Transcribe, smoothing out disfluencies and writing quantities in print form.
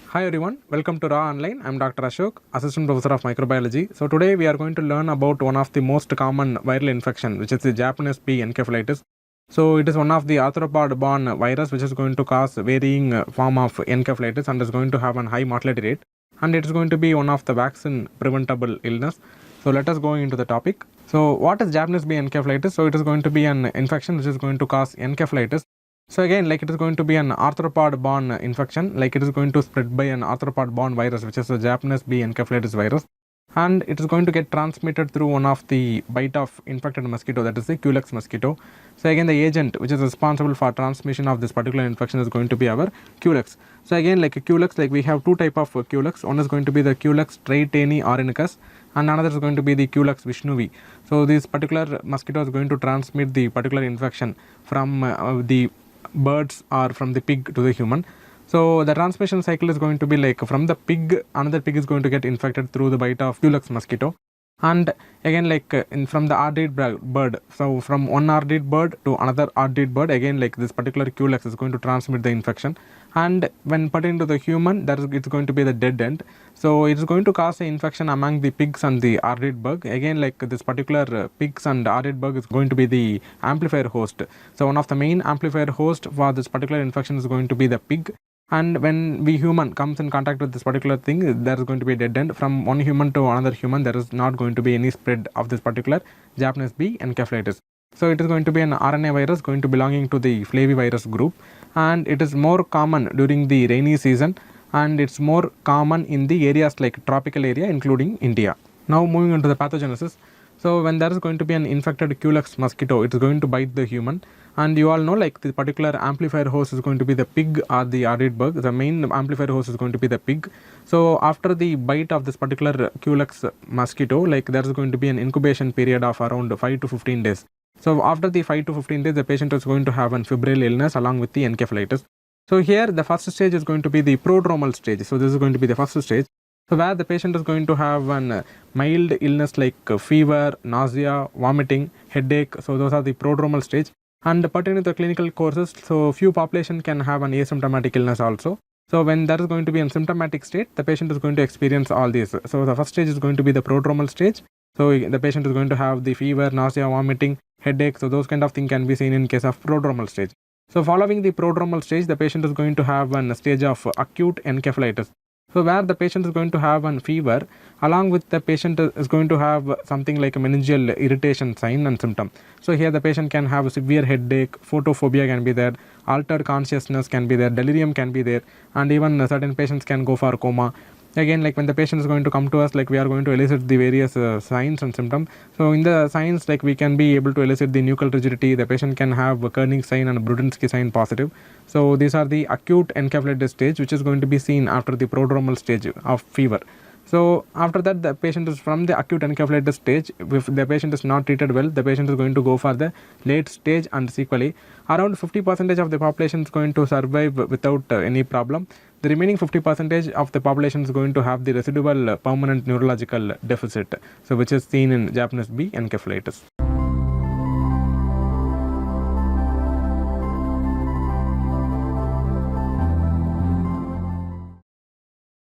Hi everyone, welcome to Raaonline. I'm Dr. Ashok, Assistant Professor of Microbiology. So today we are going to learn about one of the most common viral infection, which is the Japanese bee encephalitis. So it is one of the arthropod-borne virus which is going to cause varying form of encephalitis and is going to have a high mortality rate, and it is going to be one of the vaccine preventable illness. So let us go into the topic. So what is Japanese bee encephalitis? So it is going to be an infection which is going to cause encephalitis. So again, like it is going to be an arthropod-borne infection, like it is going to spread by an arthropod-borne virus, which is the Japanese bee encephalitis virus, and it is going to get transmitted through one of the bite of infected mosquito, that is the Culex mosquito. So again, the agent which is responsible for transmission of this particular infection is going to be our Culex. So again, like a Culex, like we have two type of Culex. One is going to be the Culex trietani orinicus, and another is going to be the Culex vishnuvi. So this particular mosquito is going to transmit the particular infection from the birds or from the pig to the human. So the transmission cycle is going to be like from the pig, another pig is going to get infected through the bite of Culex mosquito, and again like from the ardid bird, so from one ardid bird to another ardid bird, again like this particular Culex is going to transmit the infection, and when put into the human, that is it's going to be the dead end. So it is going to cause an infection among the pigs and the ardid bug. Again, like this particular pigs and ardid bug is going to be the amplifier host. So one of the main amplifier host for this particular infection is going to be the pig, and when we human comes in contact with this particular thing, there is going to be a dead end. From one human to another human, there is not going to be any spread of this particular Japanese bee encephalitis. So it is going to be an RNA virus going to belonging to the flavivirus group, and it is more common during the rainy season, and it's more common in the areas like tropical area including India. Now moving on to the pathogenesis. So when there is going to be an infected Culex mosquito, it is going to bite the human, and you all know like the particular amplifier host is going to be the pig or the ardid bug. The main amplifier host is going to be the pig. So after the bite of this particular Culex mosquito, like there is going to be an incubation period of around 5 to 15 days. So after the 5 to 15 days, the patient is going to have an febrile illness along with the encephalitis. So here the first stage is going to be the prodromal stage. So this is going to be the first stage. So where the patient is going to have an mild illness like fever, nausea, vomiting, headache. So those are the prodromal stage. And pertaining to the clinical courses, so few population can have an asymptomatic illness also. So when there is going to be a symptomatic state, the patient is going to experience all these. So the first stage is going to be the prodromal stage. So the patient is going to have the fever, nausea, vomiting, headache. So those kind of things can be seen in case of prodromal stage. So following the prodromal stage, the patient is going to have a stage of acute encephalitis. So where the patient is going to have a fever, along with the patient is going to have something like a meningeal irritation sign and symptom. So here the patient can have a severe headache, photophobia can be there, altered consciousness can be there, delirium can be there, and even certain patients can go for coma. Again, like when the patient is going to come to us, like we are going to elicit the various signs and symptoms. So in the signs, like we can be able to elicit the nuchal rigidity, the patient can have a Kernig sign and a Brudzinski sign positive. So these are the acute encephalitis stage, which is going to be seen after the prodromal stage of fever. So after that, the patient is from the acute encephalitis stage. If the patient is not treated well, the patient is going to go for the late stage, and sequelae around 50% of the population is going to survive without any problem. The remaining 50% of the population is going to have the residual permanent neurological deficit, so which is seen in Japanese bee encephalitis.